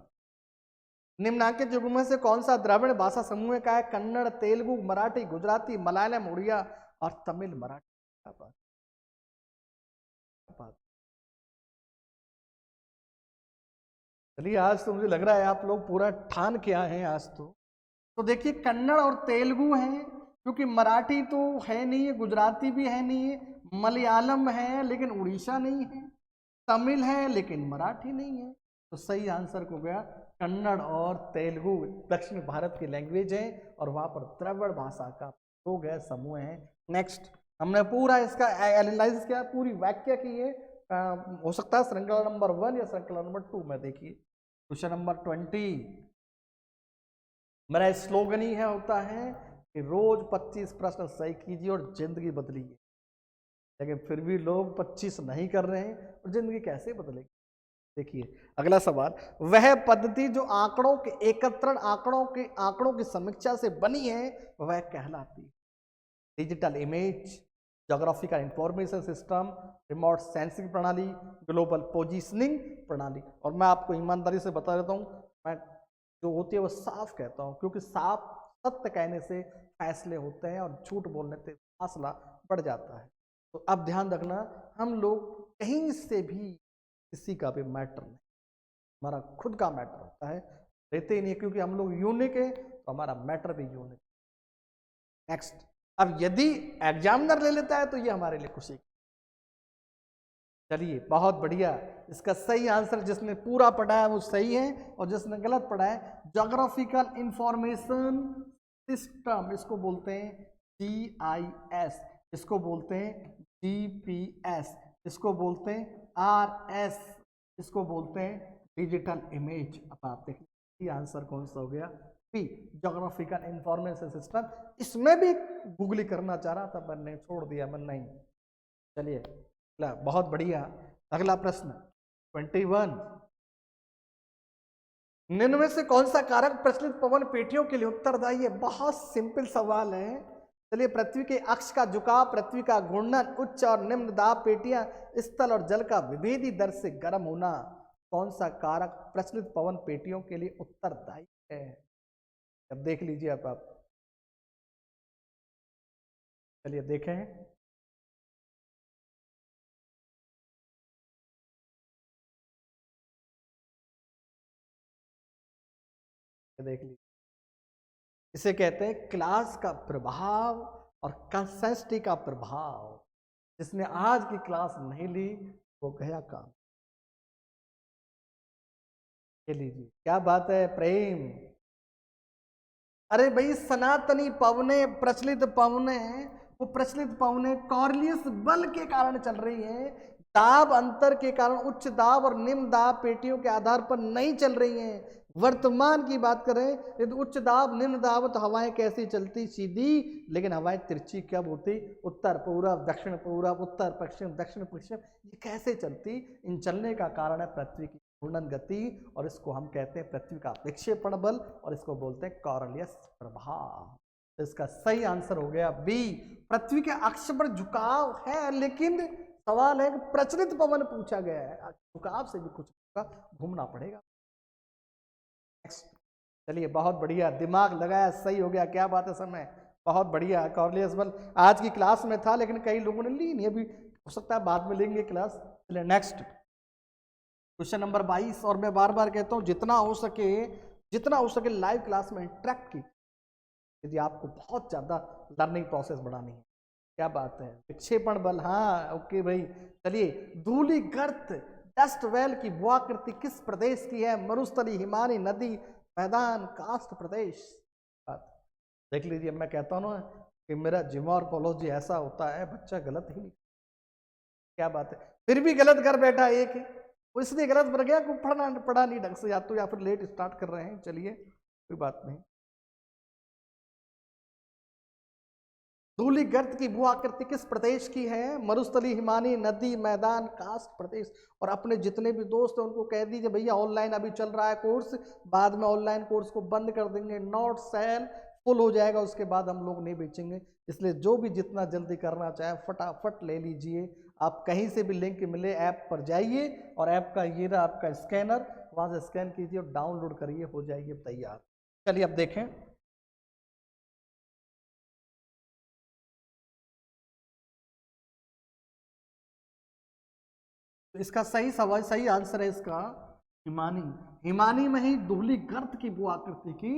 निम्नांकित युग में से कौन सा द्राविड़ भाषा समूह का है? कन्नड़, तेलुगु, मराठी, गुजराती, मलयालम, उड़िया और तमिल मराठी। क्या बात, चलिए आज तो मुझे लग रहा है आप लोग पूरा ठान के आए हैं आज तो देखिए कन्नड़ और तेलुगु हैं, क्योंकि मराठी तो है नहीं है, गुजराती भी है नहीं है, मलयालम है लेकिन उड़ीसा नहीं है, तमिल है लेकिन मराठी नहीं है, तो सही आंसर हो गया कन्नड़ और तेलुगु दक्षिण भारत की लैंग्वेज है, और वहां पर द्रविड़ भाषा का लोग है, समूह है। नेक्स्ट, हमने पूरा इसका एनालाइज किया, पूरी व्याख्या की है, हो सकता है श्रृंखला नंबर 1 या श्रृंखला नंबर 2 में। देखिए क्वेश्चन नंबर 20, मेरा स्लोगन ही है होता है कि रोज 25 प्रश्न सही कीजिए और जिंदगी बदलिए, लेकिन फिर भी लोग 25 नहीं कर रहे हैं, और जिंदगी कैसे बदलेगी? देखिए अगला सवाल, वह पद्धति जो आंकड़ों के एकत्रण, आंकड़ों की समीक्षा से बनी है, वह कहलाती है digital image, geographical information system, remote sensing प्रणाली, ग्लोबल पोजीशनिंग प्रणाली। और मैं आपको ईमानदारी से बता देता हूँ, मैं जो होती है वो साफ कहता हूँ, क्योंकि साफ सत्य कहने से फैसले होते हैं और झूठ बोलने से फासला बढ़ जाता है। तो अब ध्यान रखना, हम लोग कहीं से भी किसी का भी मैटर नहीं, हमारा खुद का मैटर होता है, लेते ही नहीं, क्योंकि हम लोग यूनिक है तो हमारा मैटर भी यूनिक। नेक्स्ट, अब यदि एग्जामिनर ले लेता है तो ये हमारे लिए खुशी। चलिए बहुत बढ़िया, इसका सही आंसर जिसने पूरा पढ़ा है वो सही है, और जिसने गलत पढ़ा है जोग्राफिकल इंफॉर्मेशन सिस्टम, इसको बोलते हैं GIS, इसको बोलते हैं GPS, इसको बोलते हैं RS, इसको बोलते हैं डिजिटल इमेज। अब आप देखिए आंसर कौन सा हो गया? P, geographical information system. इसमें भी गूगली करना चाह रहा था, मैंने छोड़ दिया, मैं नहीं। चलिए बहुत बढ़िया, अगला प्रश्न 21, निम्न में से कौन सा कारक प्रचलित पवन पेटियों के लिए उत्तरदायी है? बहुत सिंपल सवाल है। चलिए, पृथ्वी के अक्ष का झुकाव, पृथ्वी का घूर्णन, उच्च और निम्न दाब पेटियां, स्थल और जल का विभेदी दर से गर्म होना, कौन सा कारक प्रचलित पवन पेटियों के लिए उत्तरदायी है? अब देख लीजिए आप चलिए देखें, देख लीजिए, इसे कहते हैं क्लास का प्रभाव और कंसेंसिटी का प्रभाव। जिसने आज की क्लास नहीं ली वो गया काम। ये लीजिए, क्या बात है प्रेम। अरे भाई, सनातनी पवने, प्रचलित पवने, वो प्रचलित पवने कॉर्लियस बल के कारण चल रही है। दाब अंतर के कारण उच्च दाब और निम्न दाब पेटियों के आधार पर नहीं चल रही हैं। वर्तमान की बात करें यदि उच्च दाब निम्न दाब तो हवाएं कैसी चलती, सीधी, लेकिन हवाएं तिरछी कब होती, उत्तर पूर्व दक्षिण पूर्व, उत्तर पश्चिम दक्षिण पश्चिम, ये कैसे चलती, इन चलने का कारण है पृथ्वी की घूर्णन गति, और इसको हम कहते हैं पृथ्वी का विक्षेपण बल, और इसको बोलते हैं कॉरियोलिस प्रभाव। तो इसका सही आंसर हो गया बी, पृथ्वी के अक्ष पर झुकाव है, लेकिन सवाल है कि प्रचलित पवन पूछा गया है, झुकाव से भी कुछ घूमना पड़ेगा। चलिए बहुत बढ़िया, दिमाग लगाया, सही हो गया, क्या बात है समय, बहुत बढ़िया। कॉरियोलिस बल आज की क्लास में था, लेकिन कई लोगों ने ली नहीं, अभी हो सकता है बाद में लेंगे क्लास। चलिए नेक्स्ट क्वेश्चन नंबर 22, और मैं बार बार कहता हूँ जितना हो सके लाइव क्लास में इंटरेक्ट की, यदि आपको बहुत ज्यादा लर्निंग प्रोसेस बढ़ानी है। क्या बात है, विक्षेपण बल, हाँ ओके भाई। चलिए, धूलिगर्त डस्ट वेल की भूआकृति किस प्रदेश की है, मरुस्थली, हिमानी, नदी, मैदान, कास्ट प्रदेश। देख लीजिए, मैं कहता हूँ ना कि मेरा जियोमॉर्फोलॉजी ऐसा होता है, बच्चा गलत ही नहीं, क्या बात है, फिर भी गलत कर बैठा एक, वो इसलिए गलत बन गया कि पढ़ा नहीं ढंग से, या फिर लेट स्टार्ट कर रहे हैं। चलिए कोई बात नहीं। धूलिगर्त की भूआकृति किस प्रदेश की है, मरुस्थली, हिमानी, नदी, मैदान, कास्ट प्रदेश। और अपने जितने भी दोस्त हैं उनको कह दीजिए भैया ऑनलाइन अभी चल रहा है कोर्स, बाद में ऑनलाइन कोर्स को बंद कर देंगे, नॉट सेल, फुल हो जाएगा, उसके बाद हम लोग नहीं बेचेंगे। इसलिए जो भी जितना जल्दी करना चाहे फटाफट ले लीजिए। आप कहीं से भी लिंक मिले ऐप पर जाइए, और ऐप का ये रहा आपका स्कैनर, वहां से स्कैन कीजिए और डाउनलोड करिए, हो जाइए तैयार। चलिए अब देखें, तो इसका सही आंसर है इसका हिमानी। हिमानी में ही धूलिगर्त की भूआकृति की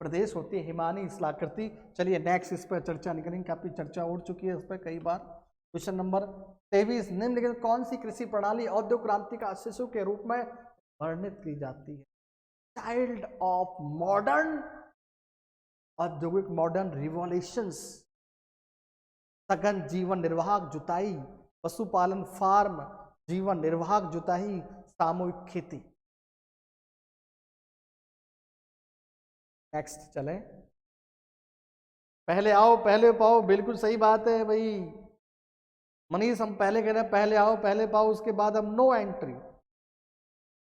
प्रदेश होती है, हिमानी स्थलाकृति। चलिए नेक्स्ट इस पर चर्चा नहीं करेंगे, काफी चर्चा उड़ चुकी है इस पर कई बार। क्वेश्चन नंबर 23, निम्नलिखित कौन सी कृषि प्रणाली औद्योगिक क्रांति का शिशु के रूप में वर्णित की जाती है, चाइल्ड ऑफ मॉडर्न औद्योगिक मॉडर्न रिवॉल्यूशंस, सघन जीवन निर्वाह जुताई, पशुपालन फार्म, जीवन निर्वाह जुताई, सामूहिक खेती। नेक्स्ट चलें, पहले आओ पहले पाओ, बिल्कुल सही बात है भाई मनीष, हम पहले कह रहे हैं पहले आओ पहले पाओ, उसके बाद हम नो एंट्री,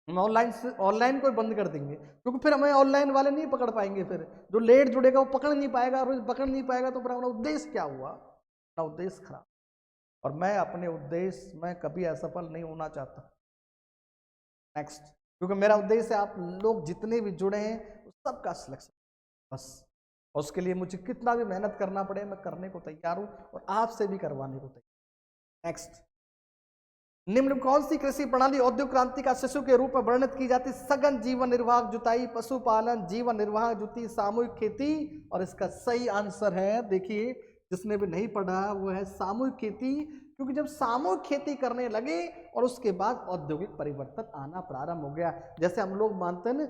हम ऑनलाइन को बंद कर देंगे, क्योंकि फिर हमें ऑनलाइन वाले नहीं पकड़ पाएंगे, फिर जो लेट जुड़ेगा वो पकड़ नहीं पाएगा, और पकड़ नहीं पाएगा तो फिर हमारा उद्देश्य क्या हुआ, अपना उद्देश्य खराब। और मैं अपने उद्देश्य में कभी असफल नहीं होना चाहता। नेक्स्ट, क्योंकि मेरा उद्देश्य है आप लोग जितने भी जुड़े हैं सबका सिलेक्शन, बस। और उसके लिए मुझे कितना भी मेहनत करना पड़े मैं करने को तैयार हूं, और आपसे भी करवाने को तैयार। नेक्स्ट, निम्न कौन सी कृषि प्रणाली औद्योगिक क्रांति का शिशु के रूप में वर्णित की जाती, सघन जीवन निर्वाह जुताई, पशुपालन, जीवन निर्वाह जुती, सामूहिक खेती। और इसका सही आंसर है, देखिए जिसने भी नहीं पढ़ा वो है सामूहिक खेती, क्योंकि जब सामूहिक खेती करने लगे और उसके बाद औद्योगिक परिवर्तन आना प्रारंभ हो गया। जैसे हम लोग मानते हैं ना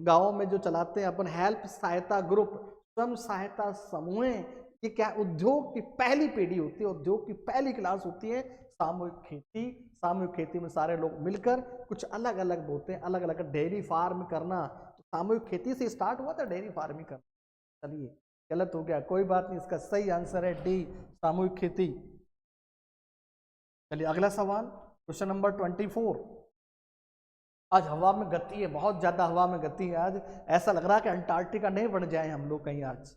गाँव में जो चलाते हैं अपन हेल्प सहायता ग्रुप, स्वयं सहायता समूह, ये क्या उद्योग की पहली पीढ़ी होती है, उद्योग की पहली क्लास होती है सामूहिक खेती। सामूहिक खेती में सारे लोग मिलकर कुछ अलग अलग बोलते हैं, अलग अलग डेयरी फार्म करना, तो सामूहिक खेती से स्टार्ट हुआ था डेयरी फार्मिंग करना। चलिए गलत हो गया, कोई बात नहीं, इसका सही आंसर है डी, सामूहिक खेती। चलिए अगला सवाल, क्वेश्चन नंबर 24। आज हवा में गति है, बहुत ज्यादा हवा में गति है आज, ऐसा लग रहा है कि अंटार्कटिका नहीं बन जाए हम लोग कहीं आज।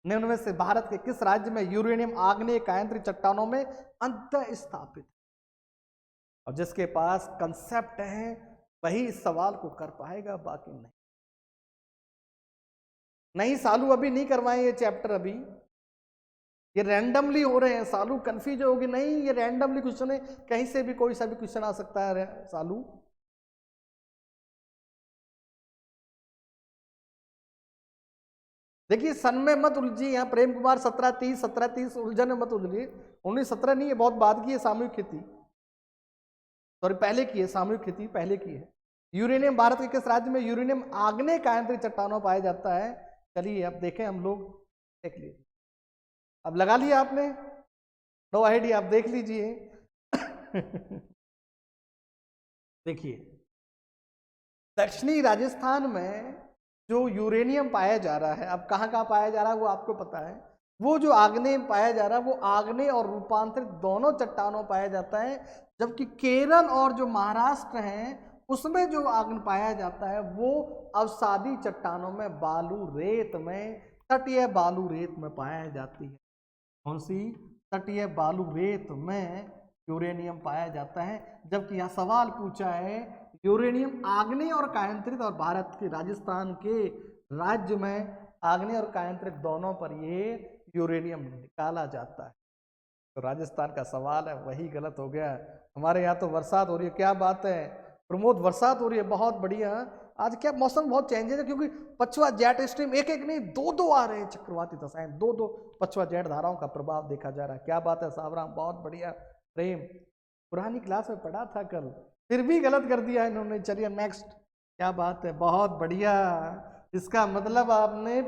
निम्न में से भारत के किस राज्य में यूरेनियम आग्नेय कायांतरित चट्टानों में अंतः स्थापित, और जिसके पास कंसेप्ट है वही इस सवाल को कर पाएगा, बाकी नहीं। नहीं सालू अभी नहीं करवाए ये चैप्टर, अभी ये रैंडमली हो रहे हैं, सालू कंफ्यूज होगी, नहीं ये रैंडमली क्वेश्चन है, कहीं से भी कोई सा भी क्वेश्चन आ सकता है सालू। देखिए सन में मत उलझिए, यहाँ प्रेम कुमार 1730 उलझन में मत उलझिए, 1917 नहीं है, बहुत बाद की है सामूहिक खेती, सॉरी पहले की है सामूहिक खेती, पहले की है। यूरेनियम भारत के किस राज्य में यूरेनियम आग्नेय कायांतरित चट्टानों पाया जाता है। चलिए अब देखें हम लोग, देख लीजिए, अब लगा लिया आपने, नो आइडिया, आप देख लीजिए देखिए, दक्षिणी राजस्थान में जो यूरेनियम पाया जा रहा है, अब कहाँ कहाँ पाया जा रहा है वो आपको पता है। वो जो आग्नेय पाया जा रहा है वो आग्नेय और रूपांतरित दोनों चट्टानों पाया जाता है, जबकि केरल और जो महाराष्ट्र है उसमें जो आग्नेय पाया जाता है वो अवसादी चट्टानों में बालू रेत में, तटीय बालू रेत में पाया जाती है। कौन सी? तटीय बालू रेत में यूरेनियम पाया जाता है। जबकि यह सवाल पूछा है यूरेनियम आग्नेय और कायांतरित, और भारत के राजस्थान के राज्य में आग्नेय और कायांतरित दोनों पर ये यूरेनियम निकाला जाता है। तो राजस्थान का सवाल है वही गलत हो गया। हमारे यहाँ तो बरसात हो रही है, क्या बात है प्रमोद, बरसात हो रही है, बहुत बढ़िया। आज क्या मौसम बहुत चेंजेस है, क्योंकि पछुआ जेट स्ट्रीम एक एक नहीं दो दो आ रहे हैं, चक्रवाती दशाएं, दो दो पछुआ जेट धाराओं का प्रभाव देखा जा रहा है। क्या बात है सावराम, बहुत बढ़िया। प्रेम, पुरानी क्लास में पढ़ा था कल, फिर भी गलत कर दिया इन्होंने। चलिए नेक्स्ट, क्या बात है, बहुत बढ़िया। इसका मतलब आपने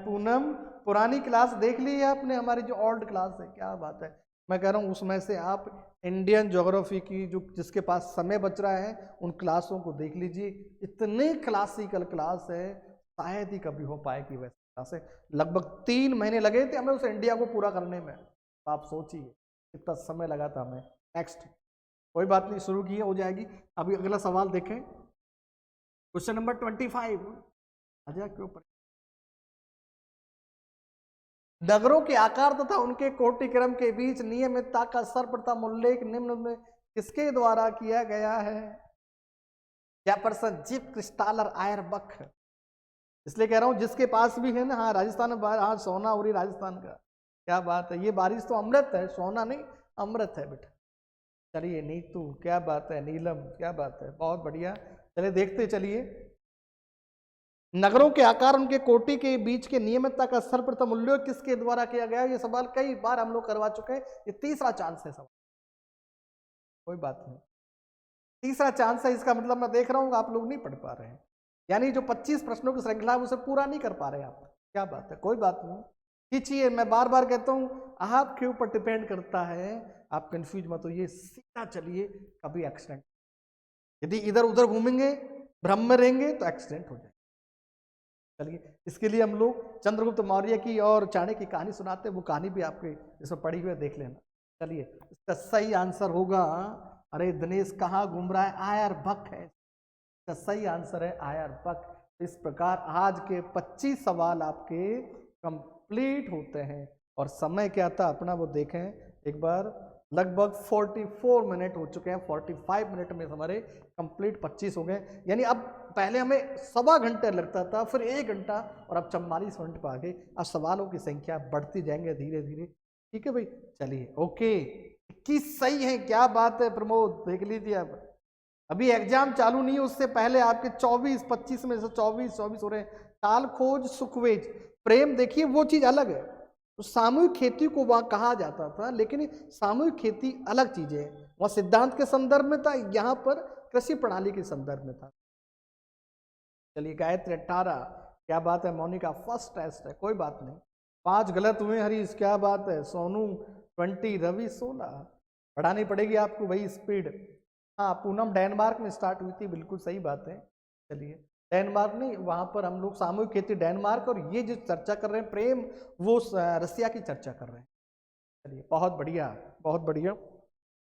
पूनम पुरानी क्लास देख ली है आपने, हमारी जो ओल्ड क्लास है। क्या बात है, मैं कह रहा हूँ उसमें से आप इंडियन ज्योग्राफी की जो जिसके पास समय बच रहा है उन क्लासों को देख लीजिए। इतने क्लासिकल क्लास है, शायद ही कभी हो पाएगी वैसे क्लास है। लगभग 3 महीने लगे थे हमें उस इंडिया को पूरा करने में, तो आप सोचिए कितना समय लगा था हमें। नेक्स्ट, कोई बात नहीं, शुरू की हो जाएगी। अभी अगला सवाल देखें, क्वेश्चन नंबर 25। अजय क्यों नगरों के आकार तथा उनके कोटि क्रम के बीच नियमितता का सर्वप्रथम उल्लेख निम्न में किसके द्वारा किया गया है? जैफरसन जिप क्रिस्टालर आयरबख। इसलिए कह रहा हूं जिसके पास भी है ना, हाँ राजस्थान में, हाँ सोना हो रही राजस्थान का। क्या बात है, ये बारिश तो अमृत है, सोना नहीं अमृत है बेटा। चलिए नीतू, क्या बात है, नीलम, क्या बात है, बहुत बढ़िया। चलिए देखते चलिए, नगरों के आकार उनके कोटि के बीच के नियमितता का सर्वप्रथम उल्लेख किसके द्वारा किया गया? ये सवाल कई बार हम लोग करवा चुके हैं, ये तीसरा चांस है सवाल, कोई बात नहीं, तीसरा चांस है। इसका मतलब मैं देख रहा हूँ आप लोग नहीं पढ़ पा रहे हैं, यानी जो 25 प्रश्नों की श्रृंखला है उसे पूरा नहीं कर पा रहे आप। क्या बात है, कोई बात नहीं, खींचिए। मैं बार बार कहता हूँ आपके ऊपर डिपेंड करता है, आप कंफ्यूज मत होइए, सीधा चलिए, कभी एक्सीडेंट, यदि इधर उधर घूमेंगे भ्रम में रहेंगे तो एक्सीडेंट हो जाए। चलिए, इसके लिए हम लोग चंद्रगुप्त मौर्य की और चाणक्य की कहानी सुनाते हैं, वो कहानी भी आपके इसमें पढ़ी हुई है, देख लेना। चलिए, इसका सही आंसर होगा, अरे दिनेश कहाँ घूम रहा है, आयरबख है इसका सही आंसर, है आयरबख। इस प्रकार आज के 25 सवाल आपके कंप्लीट होते हैं। और समय क्या था अपना वो देखें एक बार, लगभग 44 मिनट हो चुके हैं, 45 मिनट में हमारे कंप्लीट 25 हो गए। यानी अब पहले हमें सवा घंटे लगता था, फिर 1 घंटा, और अब 44 मिनट पर आ गए। अब सवालों की संख्या बढ़ती जाएंगे धीरे धीरे, ठीक है भाई। चलिए ओके, 21 सही है, क्या बात है प्रमोद, देख लीजिए। अब अभी एग्जाम चालू नहीं है, उससे पहले आपके 24 25 में से 24 हो रहे हैं। काल खोज सुखवेज प्रेम, देखिए वो चीज अलग है, तो सामूहिक खेती को वहां कहा जाता था, लेकिन सामूहिक खेती अलग चीज है, वहां सिद्धांत के संदर्भ में था, यहाँ पर कृषि प्रणाली के संदर्भ में था। चलिए गायत्री 18, क्या बात है। मोनिका फर्स्ट टेस्ट है, कोई बात नहीं, 5 गलत हुए हरीश, क्या बात है। सोनू 20, रवि 16, बढ़ानी पड़ेगी आपको भाई स्पीड। हाँ पूनम डेनमार्क में स्टार्ट हुई थी, बिल्कुल सही बात है। चलिए, डेनमार्क नहीं, वहां पर हम लोग सामूहिक खेती डेनमार्क, और ये जो चर्चा कर रहे हैं प्रेम, वो रसिया की चर्चा कर रहे हैं। चलिए बहुत बढ़िया, बहुत बढ़िया।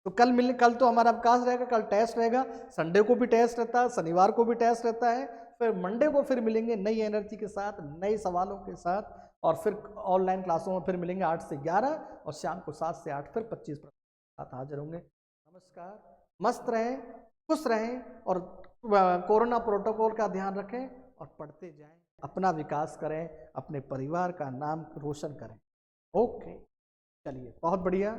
तो कल तो हमारा अवकाश रहेगा, कल टेस्ट रहेगा, संडे को भी टेस्ट रहता है, शनिवार को भी टेस्ट रहता है, फिर मंडे को फिर मिलेंगे नई एनर्जी के साथ, नए सवालों के साथ, और फिर ऑनलाइन क्लासों में फिर मिलेंगे 8 से 11, और शाम को 7 से 8 फिर 25 साथ हाजिर होंगे। नमस्कार, मस्त रहें, खुश रहें, और कोरोना प्रोटोकॉल का ध्यान रखें, और पढ़ते जाएं, अपना विकास करें, अपने परिवार का नाम रोशन करें। ओके, चलिए बहुत बढ़िया।